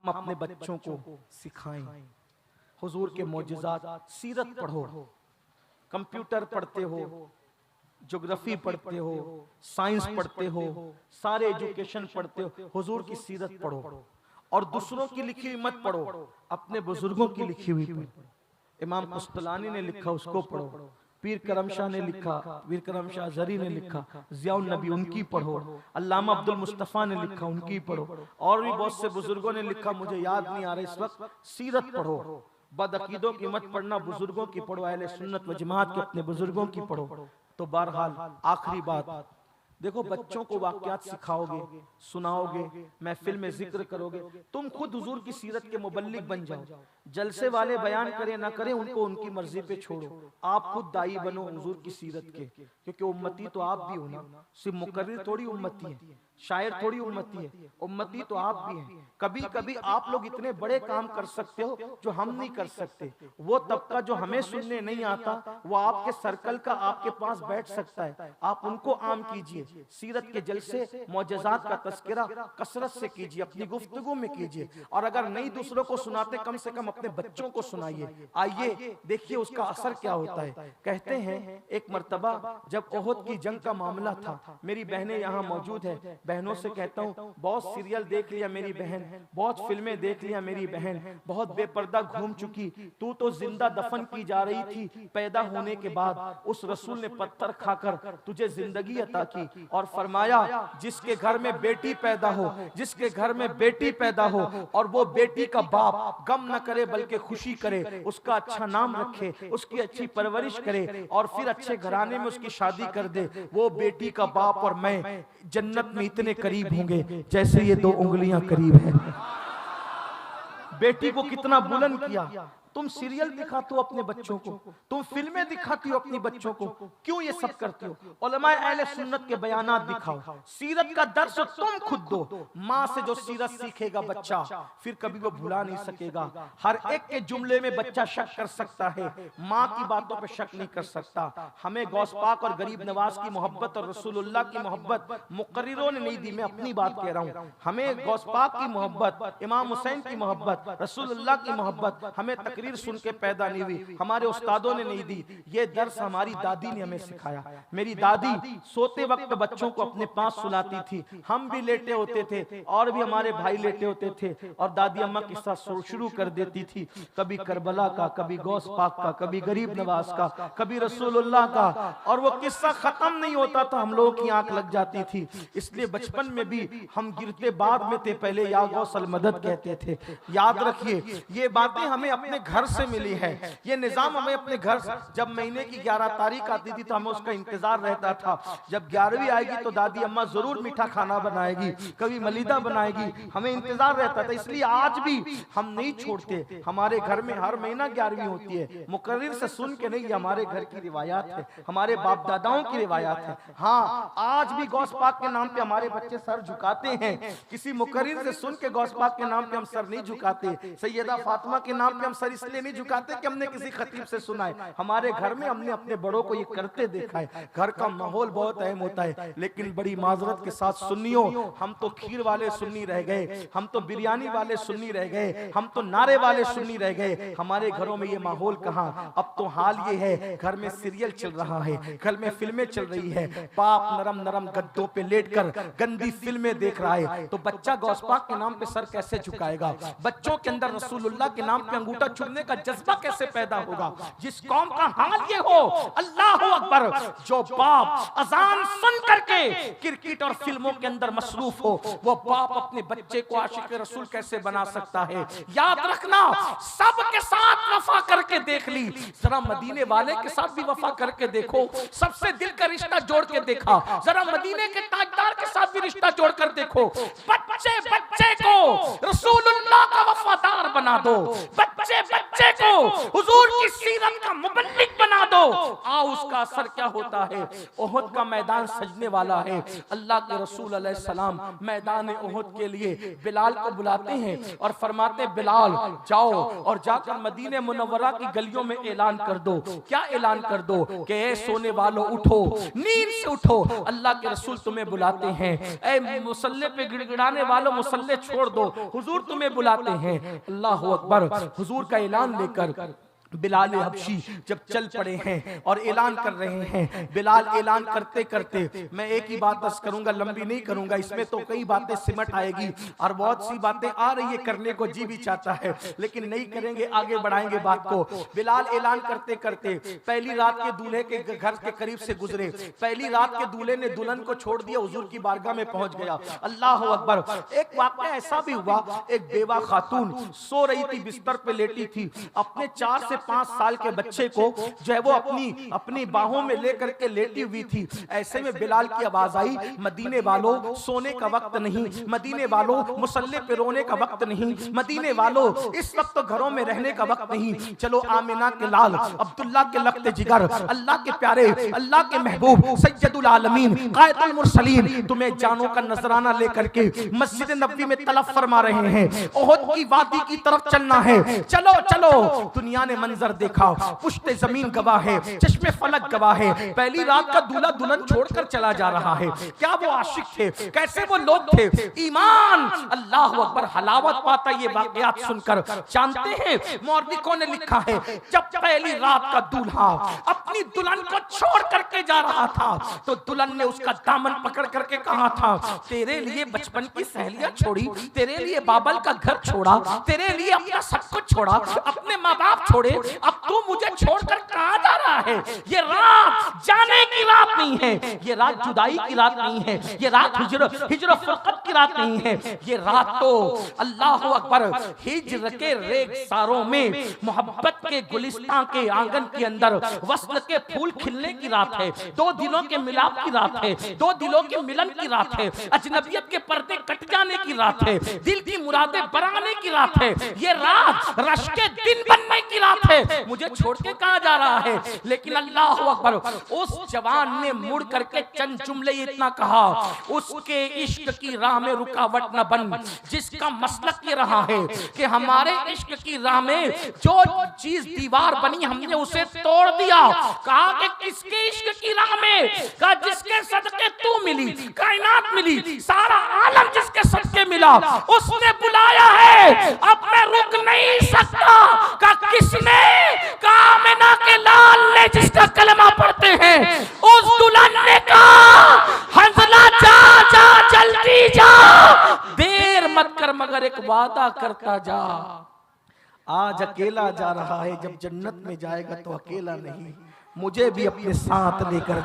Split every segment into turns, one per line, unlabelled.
हम अपने बच्चों को सिखाएं। हुजूर के मौजिज़ात, सीरत पढ़ो, कंप्यूटर पढ़ते हो, ज्योग्राफी पढ़ते हो, साइंस पढ़ते हो, सारे एजुकेशन पढ़ते हो, हुजूर की सीरत पढ़ो। और दूसरों की लिखी हुई मत पढ़ो, अपने बुजुर्गों की लिखी हुई पढ़ो। इमाम कुस्तलानी ने लिखा, उसको पढ़ो। पीर करम शाह ने लिखा, पीर करम शाह जरी ने लिखा, ज़ियाउन नबी उनकी पढ़ो। अल्लामा अब्दुल मुस्तफ़ा ने लिखा, उनकी पढ़ो। और भी बहुत से बुजुर्गों ने लिखा, मुझे याद नहीं आ रहा इस वक्त। सीरत पढ़ो, बदअकीदों की मत पढ़ना, बुजुर्गों की पढ़ो, अहले सुन्नत व जमात के अपने बुजुर्गों की पढ़ो। तो बहरहाल आखिरी बात, देखो बच्चों को वाक़यात सिखाओगे, सुनाओगे, महफिल में जिक्र करोगे, तुम खुद हुजूर की सीरत के मुबल्लिग बन जाओ। जलसे वाले बयान करें ना करें, उनको उनकी मर्जी पे छोड़ो, आप खुद दाई बनो हुजूर की सीरत के, क्योंकि उम्मती तो आप भी हो ना, सिर्फ मुकर्रिर थोड़ी उम्मती है, शायर थोड़ी उम्मती है, उम्मती तो आप भी हैं। कभी कभी आप लोग इतने बड़े काम कर सकते हो जो हम नहीं कर सकते। वो तबका जो हमें सुनने नहीं आता, वो आपके सर्कल का आपके पास बैठ सकता है, आप उनको आम कीजिए। सीरत के जलसे, मौजज़ात का तस्करा कसरत से कीजिए, अपनी गुफ्तगू में कीजिए। और अगर नहीं दूसरों को सुनाते, कम से कम अपने बच्चों को सुनाइए। आइए देखिए उसका असर क्या होता है। कहते हैं एक मर्तबा जब ओहद की जंग का मामला था, मेरी बहनें यहाँ मौजूद है, बहनों से कहता हूँ, बहुत सीरियल देख लिया मेरी बहन, बहुत फिल्में देख लिया मेरी बहन, बहुत बेपर्दा घूम चुकी, तू तो जिंदा दफन की जा रही थी, पैदा होने के बाद उस रसूल ने पत्थर खाकर तुझे जिंदगी अता की। और फरमाया जिसके घर में बेटी पैदा हो, जिसके घर में बेटी पैदा हो और वो बेटी का बाप गम न करे बल्कि खुशी करे, उसका अच्छा नाम रखे, उसकी अच्छी परवरिश करे और फिर अच्छे घराने में उसकी शादी कर दे, वो बेटी का बाप और मैं जन्नत में इतने करीब होंगे जैसे ये दो उंगलियां करीब हैं। बेटी को कितना बुलंद किया। तुम सीरियल दिखाते हो अपने बच्चों को, तुम फिल्में दिखाती हो अपनी बच्चों को, क्यों ये सब करते हो? उलमाए अहले सुन्नत के बयानात दिखाओ, सीरत का दर्स तुम खुद दो। माँ से जो सीरत सीखेगा बच्चा, फिर कभी वो भुला नहीं सकेगा। हर एक के जुमले में बच्चा शक कर सकता है, माँ की बातों पे शक नहीं कर सकता। हमें गौस पाक और गरीब नवाज की मोहब्बत और रसूलुल्लाह की मोहब्बत मुकर्रिरों ने नहीं दी, मैं अपनी बात कह रहा हूँ। हमें गौस पाक की मोहब्बत, इमाम हुसैन की मोहब्बत, रसूलुल्लाह की मोहब्बत हमें तकरीर सुन के पैदा नहीं हुई, हमारे उस्तादों ने नहीं दी। ये दर्स हमारी दादी ने हमें सिखाया। मेरी दादी सोते वक्त बच्चों को अपने पास सुलाती थी, हम भी लेटे होते थे और भी हमारे भाई लेटे होते थे, और दादी अम्मा किस्सा शुरू कर देती थी, कभी करबला का, कभी गौस पाक का, कभी गरीब नवाज का, कभी रसूलुल्लाह का, और वो किस्सा खत्म नहीं होता था, हम लोगों की आंख लग जाती थी। इसलिए बचपन में भी हम गिरते बाद में थे, पहले या गौसल मदद कहते थे। याद रखिए ये बातें हमें अपने घर से मिली है, ये निजाम हमें अपने घर, जब महीने की 11 तारीख आती थी तो हमें उसका इंतजार रहता था, जब 11वीं आएगी तो दादी अम्मा जरूर मीठा खाना बनाएगी, कभी मलीदा बनाएगी, हमें इंतजार रहता था। इसलिए आज भी हम नहीं छोड़ते, हमारे घर में हर महीना 11वीं होती है, मुकर्रिर से सुन के नहीं, हमारे घर की रिवायात है, हमारे बाप दादाओं की रिवायात है। हाँ, आज भी गौस पाक के नाम पे हमारे बच्चे सर झुकाते हैं, किसी मुकर्रिर से सुन के गौस पाक के नाम पे हम सर नहीं झुकाते, सैयदा फातिमा के नाम पे हम सर इसलिए नहीं झुकाते कि हमने किसी खतीब से सुना है, हमारे घर में हमने अपने बड़ों को ये करते देखा है। घर का माहौल बहुत अहम होता है, लेकिन बड़ी माजरत के साथ सुन्नियों, हम तो खीर वाले सुन्नी रह गए, हम तो बिरयानी वाले सुन्नी रह गए, हम तो नारे वाले सुन्नी रह गए। हमारे घरों में ये माहौल कहाँ, अब तो हाल ये है, घर में सीरियल चल रहा है, घर में फिल्में चल रही है, बाप नरम नरम गद्दों पे लेटकर गंदी फिल्में देख रहा है, तो बच्चा गौस पाक के नाम पे सर कैसे झुकाएगा? बच्चों के अंदर रसूलुल्लाह के नाम पे अंगूठा छूने का जज्बा कैसे पैदा होगा? जिस कौम का हाल ये हो, अल्लाह अकबर, जो बाप अजान सुन करके क्रिकेट और फिल्मों के अंदर मसरूफ हो, वो बाप अपने बच्चे को आशिक रसूल कैसे बना सकता है? याद रखना, सबके साथ वफा करके देख ली, जरा मदीने वाले के साथ भी वफा करके देखो, सबसे दिल का रिश्ता जोड़ के देखा, जरा मदीने के ताजदार के साथ भी रिश्ता जोड़ कर देखो। बच्चे बच्चे को रसूलुल्लाह का वफादार बना दो, बच्चे बच्चे को हुजूर की सीरत का मुबल्लिग बना बना दो, आओ उसका असर क्या होता है। ओहद का मैदान सजने वाला है। अल्लाह के रसूल अलैहिस्सलाम मैदान ओहद के लिए बिलाल को बुलाते हैं और फरमाते बिलाल जाओ और जाकर मदीने मुनव्वरा की गलियों में ऐलान कर दो। क्या ऐलान कर दो कि ए सोने वालों उठो, नींद से उठो, अल्लाह के रसूल तुम्हें बुलाते हैं। ए मुसल्ले पे गिड़गिड़ाने वालों मुसल्ले छोड़ दो, हुजूर तुम्हें बुलाते हैं। अल्लाह अकबर। हुजूर का ऐलान लेकर बिलाल हबशी जब चल पड़े हैं और ऐलान कर रहे हैं। बिलाल ऐलान करते करते, मैं एक ही बात बस करूंगा, लंबी नहीं करूंगा, इसमें तो कई बातें सिमट आएगी और बहुत सी बातें आ रही है, करने को जी भी चाहता है लेकिन नहीं करेंगे, आगे बढ़ाएंगे बात को। बिलाल ऐलान करते करते पहली रात के दूल्हे के घर के करीब से गुजरे। पहली रात के दूल्हे ने दुल्हन को छोड़ दिया, हुजूर की बारगाह में पहुंच गया। अल्लाह अकबर। एक वाक़या ऐसा भी हुआ, एक बेवा खातून सो रही थी, बिस्तर पे लेटी थी, अपने 4 से 5 साल के बच्चे को जो है वो अपनी बाहों में लेकर के लेटी हुई थी। ऐसे में बिलाल की आवाज आई, मदीने वालों सोने का वक्त नहीं, मदीने वालों मुसल्ले पे रोने का वक्त नहीं, मदीने वालों इस वक्त तो घरों में रहने का वक्त नहीं। चलो आमिना के लाल, अब्दुल्ला के लख्त जिगर, अल्लाह के प्यारे, अल्लाह के महबूब, सैयदुल आलमीन, कायदुल मुरसलीन तुम्हें जानों का नजराना लेकर के मस्जिद नबवी में तलब फरमा रहे हैं। ओहद की वादी की तरफ चलना है, चलो चलो। दुनिया ने मंजर देखा, पुश्ते जमीन गवाह है, चश्मे फलक गवाह है। पहली रात का दूल्हा दुल्हन छोड़कर चला जा रहा है। क्या वो आशिक थे, कैसे वो लोग थे, ईमान। अल्लाह अकबर। हलावत पाता ये वाकयात सुनकर। जानते हैं मौलिकों ने लिखा है, जब पहली रात का दूल्हा अपनी दुल्हन को छोड़ करके जा रहा था तो दुल्हन ने उसका दामन पकड़ करके कहा था, तेरे लिए बचपन की सहेलियां छोड़ी, तेरे लिए बाबल का घर छोड़ा, तेरे लिए अपना सब कुछ छोड़ा, अपने माँ बाप छोड़े, अब तू मुझे छोड़कर कहां जा रहा है। ये रात जाने की रात नहीं है, ये रात जुदाई की रात नहीं है, ये रात हिजर फुरकत की रात नहीं है, ये रात तो अल्लाह अकबर हिज्र के रेगिस्तानों में मोहब्बत के गुलिस्तान के आंगन के अंदर वस्ल के फूल खिलने की रात है। दो दिलों के मिलाप की रात है, दो दिलों के मिलन की रात है, अजनबियत के पर्दे कट जाने की रात है, दिल की मुरादें बराने की रात है। ये रात रश के दिन बनने की रात है। मुझे छोड़ के कहां जा रहा है। लेकिन अल्लाह अकबर, उस जवान ने मुड़ करके चंद जुमले इतना कहा, उसके इश्क की राह में रुकावट न बन, जिसका मसलक ये रहा है कि हमारे इश्क की राह में जो चीज दीवार बनी हमने उसे तोड़ दिया। कहा कि किसके इश्क की राह में, कहा जिसके सदके तू मिली, कायनात मिली, सारा आलम जिसके सदके मिला, उसने बुलाया है, अब मैं रुक नहीं सकता। कहा किसने, कहा आमिना के लाल ने जिसका कलमा पढ़ते हैं, उस दुल्हन ने कहा हंसला जा जा जल्दी जा, देर मत कर मगर एक वादा करता जा। आज अकेला जा रहा है, जब जन्नत में जाएगा तो अकेला नहीं, मुझे भी अपने साथ लेकर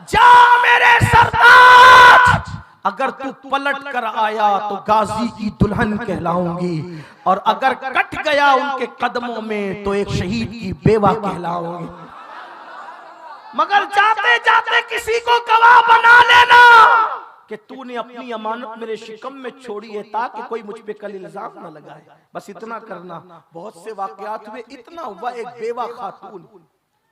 जा मेरे सरताज। अगर तू पलट कर आया तो गाजी की दुल्हन कहलाऊंगी, और अगर कट गया उनके कदमों में तो एक शहीद की बेवा कहलाऊंगी। मगर जाते जाते किसी को गवाह बना लेना कि तूने अपनी अमानत मेरे शिकम में छोड़ी है, ताकि कोई मुझ पे कल इल्जाम न लगाए। बस इतना करना। बहुत से वाकयात हुए, इतना हुआ, एक बेवा खातून,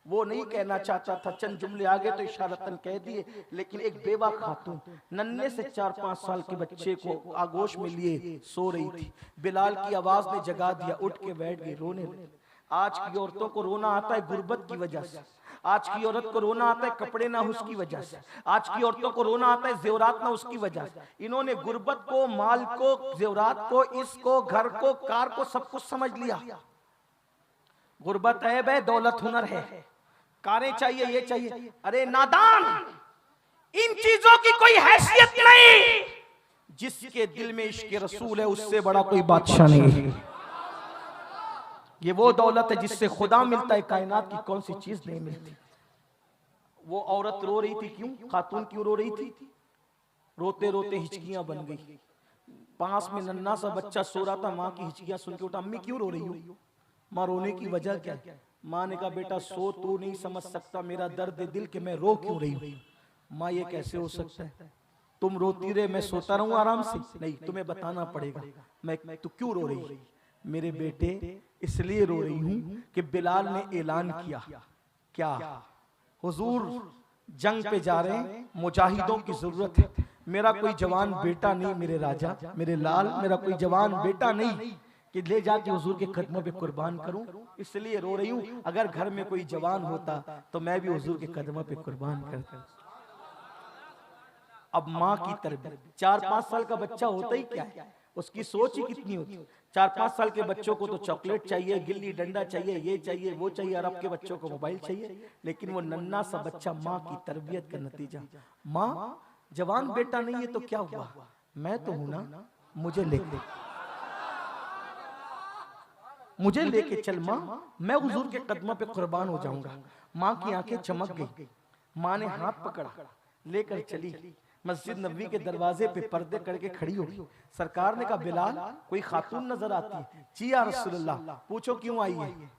वो नहीं कहना चाहता था, चंद जुमले आगे तो इशारतन कह दिए, लेकिन एक बेवा खातून नन्हे से 4-5 साल के बच्चे को आगोश में लिए सो रही थी। बिलाल की आवाज ने जगा दिया, उठ के बैठ गई रोने लगी। आज की औरतों को रोना आता है गुर्बत की वजह से, आज की औरत को रोना आता है कपड़े ना उसकी वजह से, आज की औरतों को रोना आता है जेवरात ना उसकी वजह से। इन्होंने गुर्बत को, माल को, जेवरात को, इसको, घर को, कार को, सब कुछ समझ लिया। गुर्बत ऐब है, दौलत हुनर है, कारें चाहिए, ये चाहिए। अरे नादान, इन चीजों की कोई हैसियत नहीं। जिसके दिल में इश्क रसूल है उससे बड़ा कोई बादशाह नहीं है। ये वो दौलत है जिससे खुदा मिलता है, कायनात की कौन सी चीज नहीं मिलती। वो औरत रो रही थी, क्यों? खातून क्यों रो रही थी? रोते रोते हिचकियां बन गई। पास में नन्हा सा बच्चा सो रहा था, माँ की हिचकियां सुन के उठा, अम्मी क्यों रो रही हो? माँ रोने की वजह क्या? माँ ने कहा बेटा सो, तू नहीं समझ सकता मेरा दर्द दिल कि मैं रो क्यों रही हूँ। माँ ये कैसे हो सकता है, तुम रोती रहे मैं सोता रहूं आराम से? नहीं, तुम्हें बताना पड़ेगा मैं तू क्यों रो रही। मेरे बेटे इसलिए रो रही हूं कि बिलाल ने ऐलान किया, क्या हुजूर जंग पे जा रहे हैं, मुजाहिदों की जरूरत है, मेरा कोई जवान बेटा नहीं, मेरे राजा मेरे लाल, मेरा कोई जवान बेटा नहीं कि ले जाके हुजूर के कदमों पे कुर्बान करूं, इसलिए रो रही हूं। अगर घर में कोई जवान होता तो मैं भी हुजूर के कदमों पे कुर्बान करता। अब माँ की तरबियत, 4-5 साल का बच्चा होता ही क्या है, उसकी सोच ही कितनी होती। 4-5 साल के बच्चों को तो चॉकलेट चाहिए, गिल्ली डंडा चाहिए, ये चाहिए वो चाहिए, अरब के बच्चों को मोबाइल चाहिए, लेकिन वो नन्ना सा बच्चा माँ की तरबियत का नतीजा। माँ जवान बेटा नहीं है तो क्या हुआ, मैं तो हूं ना, मुझे लेके चल माँ, मैं हुजूर के कदमों पे कुर्बान हो जाऊंगा। माँ की आंखें चमक गई, माँ ने हाथ पकड़ा, लेकर चली मस्जिद नबवी के दरवाजे पे, पर्दे करके खड़ी हो गई। सरकार ने कहा बिलाल कोई खातून नजर आती है? जी या रसूलुल्लाह। पूछो क्यों आई है?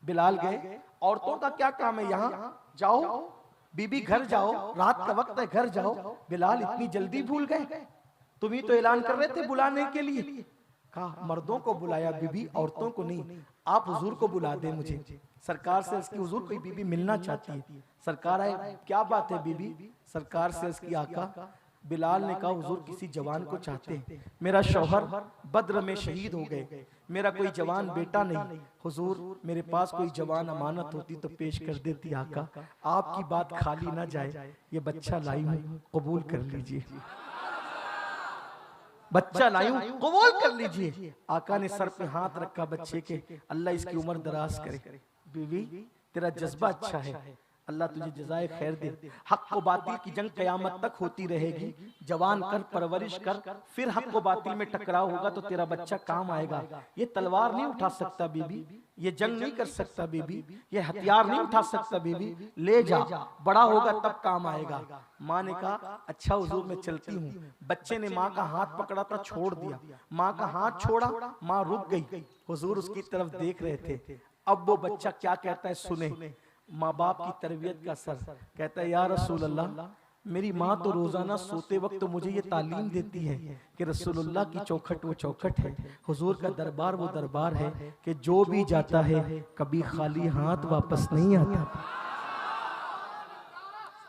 बिलाल गए, औरतों का क्या काम है यहाँ, जाओ बीबी घर जाओ, रात का वक्त है घर जाओ। बिलाल इतनी जल्दी भूल गए, तुम ही तो ऐलान कर रहे थे बुलाने के लिए। कहा मर्दों को बुलाया बीबी, औरतों को नहीं, आप हुजूर को बुला दे मुझे। सरकार से इसकी हुजूर कोई बीबी मिलना चाहती है। सरकार आए, क्या बात है बीबी? सरकार से इसकी आका। बिलाल ने कहा हुजूर किसी जवान को चाहते हैं, मेरा शौहर बद्र में शहीद हो गए, मेरा कोई जवान बेटा नहीं, हुजूर मेरे पास कोई जवान अमानत होती तो पेश कर देती आका, आपकी बात खाली ना जाए, ये बच्चा लाई हूं कबूल कर लीजिए, बच्चा लाई हूं कबूल कर लीजिए। आका ने सर पे हाथ रखा बच्चे के, अल्लाह इसकी उम्र दराज करे। बीवी तेरा जज्बा अच्छा है, अल्लाह तुझे जज़ाए खैर दे। हक को बातिल की जंग कयामत तक होती रहेगी, जवान कर परवरिश कर, फिर हक को बातिल में टकराव होगा तो तेरा बच्चा काम आएगा। ये तलवार नहीं उठा सकता बीबी, ये जंग नहीं कर सकता बीबी, ये हथियार नहीं उठा सकता बीबी, ले जा, बड़ा होगा तब काम आएगा। माँ ने कहा अच्छा हुजूर मैं चलती हूँ। बच्चे ने माँ का हाथ पकड़ा था, छोड़ दिया, माँ का हाथ छोड़ा, माँ रुक गई, हुजूर उसकी तरफ देख रहे थे। अब वो बच्चा क्या कहता है सुने, माँ बाप की तरबियत का असर। कहता है या रसूल अल्लाह, मेरी माँ तो रोजाना सोते वक्त तो मुझे ये तालीम देती है कि रसूलुल्लाह की चौखट वो चौखट है, हुजूर का दरबार वो दरबार है कि जो भी जाता है कभी खाली हाथ वापस नहीं आता।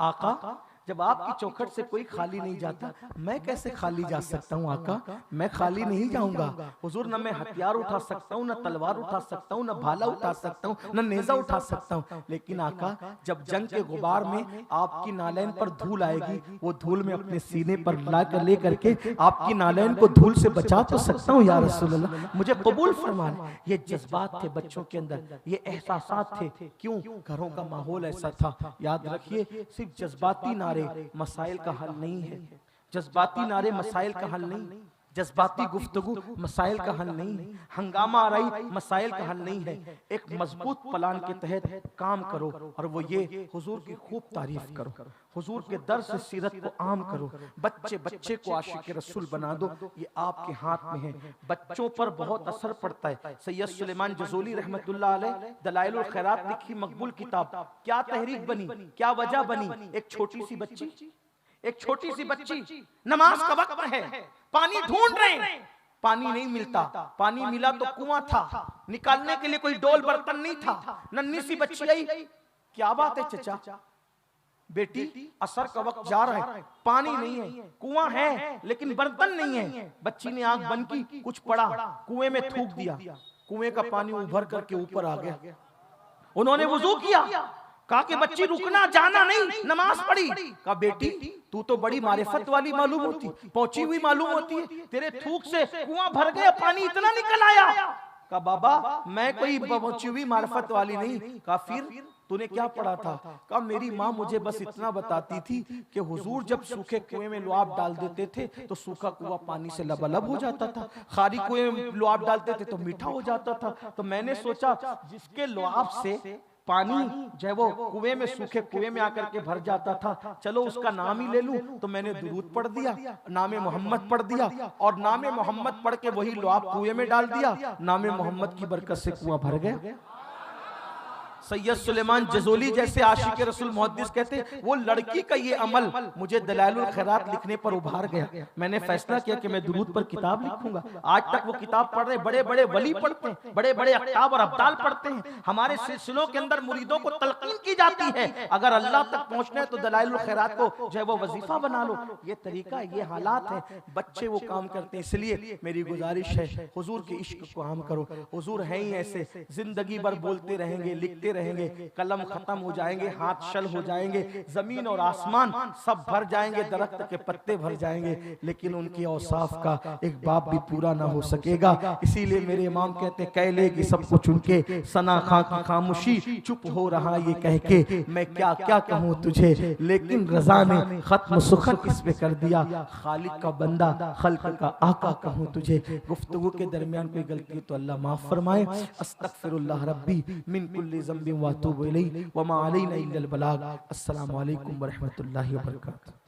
आका जब आपकी चौखट से कोई खाली नहीं जाता, मैं कैसे खाली जा सकता हूँ आका, मैं खाली नहीं जाऊंगा। हुजूर न मैं हथियार उठा सकता हूँ, न तलवार उठा सकता हूँ, न भाला उठा सकता हूँ, न नेजा उठा सकता हूँ, लेकिन आका जब जंग के गुबार में आपकी नालैन पर धूल आएगी, वो धूल में अपने सीने पर लाकर ले करके आपकी नालैन को धूल से बचा तो सकता हूँ या रसूलल्लाह, मुझे कबूल फरमाना। ये जज्बात थे बच्चों के अंदर, ये एहसासात थे। क्यों? घरों का माहौल ऐसा था। याद रखिए सिर्फ जज्बाती नारे मसाइल का हल नहीं है, जज्बाती नारे मसाइल का हल नहीं, जज्बाती गुफ्तगू मसाइल का हल नहीं है, हंगामा आराई मसाइल का हल नहीं है। एक मजबूत प्लान के तहत काम करो, और वो ये हुजूर की खूब तारीफ करो, हुजूर के दर्स सीरत को आम करो, बच्चे बच्चे को आशिक रसूल बना दो, ये आपके हाथ में है। बच्चों पर बहुत असर पड़ता है। सैयद सुलेमान जज़ोली रहमतुल्लाह अलैह दलाइलुल खैरात लिखी मकबूल किताब, क्या तहरीक बनी, क्या वजह बनी। एक छोटी सी बच्ची, नमाज का वक्त है, पानी ढूंढ रहे हैं, पानी नहीं मिलता, पानी मिला तो कुआं था, निकालने के लिए कोई डोल बर्तन नहीं था। नन्ही सी बच्ची आई, क्या बात है चचा, बेटी असर का वक्त जा रहा है, पानी नहीं है, कुआं है लेकिन बर्तन नहीं है। बच्ची ने आंख बंद की, कुछ पड़ा, कुएं में थूक दिया, कुएं का पानी उभर करके ऊपर आ गया। उन्होंने वुजू किया, कहा कि बच्ची रुकना जाना नहीं, नमाज पढ़ी। कहा बेटी तू तो बड़ी मारिफत वाली मालूम होती, पहुंची हुई मालूम होती है, तेरे थूक से कुआं भर गया, पानी इतना निकल आया। कहा बाबा मैं कोई पहुंची हुई मारिफत वाली नहीं। कहा फिर तूने क्या पढ़ा था? कहा मेरी माँ मुझे बस इतना बताती थी कि हुजूर जब सूखे कुएं में लुआब डाल देते थे तो सूखा कुआं पानी से लबालब हो जाता था, खारी कुएं में लुआब डालते थे तो मीठा हो जाता था। तो मैंने सोचा जिसके लुआब से पानी जो है वो कुएं में, सूखे कुएं में आकर के भर जाता था, चलो उसका नाम ही ले लूं। तो मैंने दुरूद पढ़ दिया, नामे मोहम्मद पढ़ दिया, और नामे मोहम्मद पढ़ के वही लुआब कुएं में डाल दिया। नामे मोहम्मद की बरकत से कुआं भर गया। सैयद सुलेमान जज़ोली जैसे आशिक रसूल मुहद्दिस कहते, वो लड़की का ये अमल मुझे दलाइलुल खैरात लिखने पर उभार गया। मैंने फैसला किया कि मैं दुरूद पर किताब लिखूंगा। आज तक वो किताब पढ़ रहे, बड़े बड़े वली पढ़ते हैं, बड़े बड़े अख्ताब और अब्दाल पढ़ते हैं। हमारे सिलसिलों के अंदर मुरीदों को तलकीन की जाती है, अगर अल्लाह तक पहुंचना है तो दलाइलुल खैरात को जो है वो वजीफा बना लो। ये तरीका, ये हालात है, बच्चे वो काम करते हैं। इसलिए मेरी गुजारिश है, हुजूर के इश्क को आम करो। हुजूर हैं ही ऐसे, जिंदगी भर बोलते रहेंगे, लिखते रहेंगे, कलम खत्म हो जाएंगे, हाथ शल हो जाएंगे, जमीन और आसमान सब भर जाएंगे, दरख्त के पत्ते भर जाएंगे, लेकिन उनके औसाफ का एक बाप भी पूरा ना हो सकेगा। इसीलिए मेरे इमाम कहते हैं, कह लेगी सब कुछ उनके, सना खां की खामोशी, चुप हो रहा ये कह के, मैं क्या क्या कहूँ तुझे, लेकिन रजा ने खत्म सुखत इस पे कर दिया, खालिक का बंदा खल्क का आका कहूँ तुझे। गुफ्तगू के दरमियान कोई गलती हो तो अल्लाह माफ फरमाए। अस्तगफिरुल्लाह रब्बी मिन कुल्ली ज़ंबिन व अतूबु इलैहि व मा अलैना इल्लल बलाग। अस्सलामु अलैकुम व रहमतुल्लाहि व बरकातुहू।